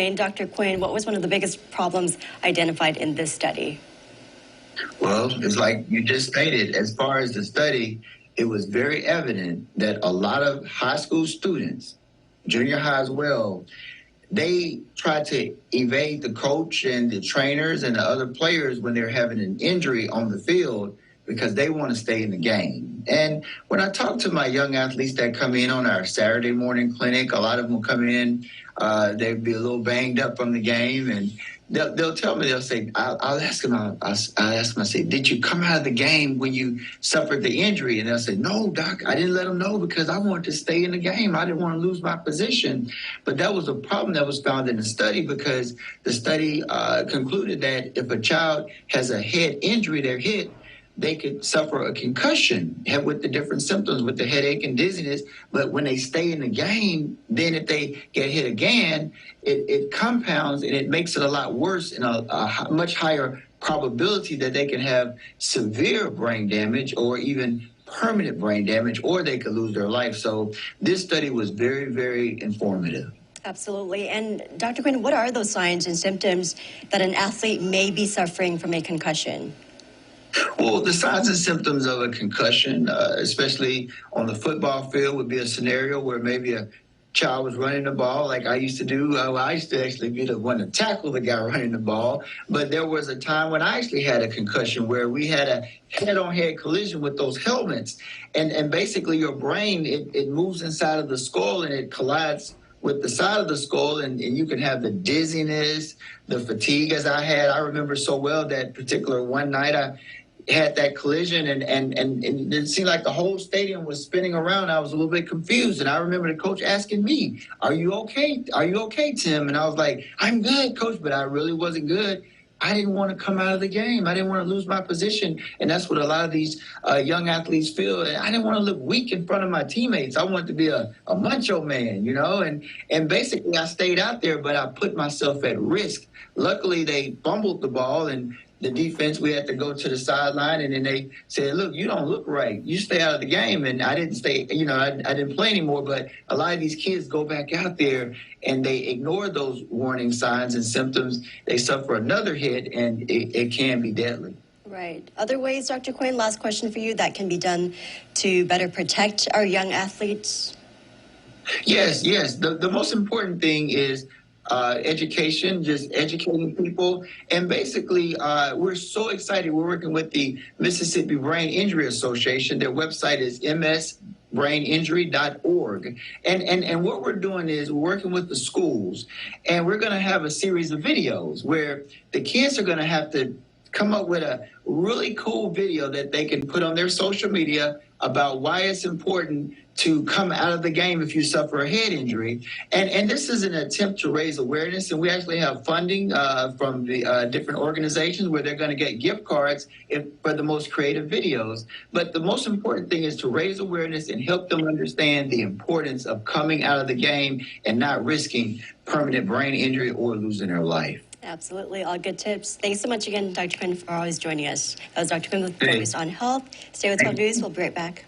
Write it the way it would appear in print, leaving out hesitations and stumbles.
And Dr. Quinn, what was one of the biggest problems identified in this study? Well, it's like you just stated, as far as the study, it was very evident that a lot of high school students, junior high as well, they try to evade the coach and the trainers and the other players when they're having an injury on the field because they want to stay in the game. And when I talk to my young athletes that come in on our Saturday morning clinic, a lot of them will come in, they'd be a little banged up from the game, and they'll tell me, they'll say, I'll ask them, I'll ask them, I say, did you come out of the game when you suffered the injury? And they'll say, no, doc, I didn't let them know because I wanted to stay in the game. I didn't want to lose my position. But that was a problem that was found in the study because the study concluded that if a child has a head injury, they're hit, they could suffer a concussion with the different symptoms with the headache and dizziness. But when they stay in the game, then if they get hit again, it compounds and it makes it a lot worse and a much higher probability that they can have severe brain damage or even permanent brain damage, or they could lose their life. So this study was very, very informative. Absolutely. And Dr. Quinn, what are those signs and symptoms that an athlete may be suffering from a concussion? Well, the signs and symptoms of a concussion, especially on the football field, would be a scenario where maybe a child was running the ball like I used to do. I used to actually be the one to tackle the guy running the ball. But there was a time when I actually had a concussion where we had a head-on-head collision with those helmets. And basically your brain, it moves inside of the skull and it collides with the side of the skull, and you can have the dizziness, the fatigue as I had. I remember so well that particular one night I had that collision and it seemed like the whole stadium was spinning around. I was a little bit confused. And I remember the coach asking me, are you okay? Are you okay, Tim? And I was like, I'm good, coach, but I really wasn't good. I didn't want to come out of the game. I didn't want to lose my position. And that's what a lot of these young athletes feel. And I didn't want to look weak in front of my teammates. I wanted to be a macho man, you know, and basically I stayed out there, but I put myself at risk. Luckily, they fumbled the ball and the defense, we had to go to the sideline, and then they said, look, you don't look right. You stay out of the game. And I didn't stay, you know, I didn't play anymore. But a lot of these kids go back out there and they ignore those warning signs and symptoms. They suffer another hit, and it can be deadly. Right. Other ways, Dr. Quinn, last question for you, that can be done to better protect our young athletes? Yes. The most important thing is education, just educating people. And basically, we're so excited. We're working with the Mississippi Brain Injury Association. Their website is msbraininjury.org. And what we're doing is we're working with the schools, and we're going to have a series of videos where the kids are going to have to come up with a really cool video that they can put on their social media about why it's important to come out of the game if you suffer a head injury. And this is an attempt to raise awareness, and we actually have funding from the different organizations where they're going to get gift cards for the most creative videos. But the most important thing is to raise awareness and help them understand the importance of coming out of the game and not risking permanent brain injury or losing their life. Absolutely. All good tips. Thanks so much again, Dr. Quinn, for always joining us. That was Dr. Quinn with Focus on Health. Stay with 12 News. We'll be right back.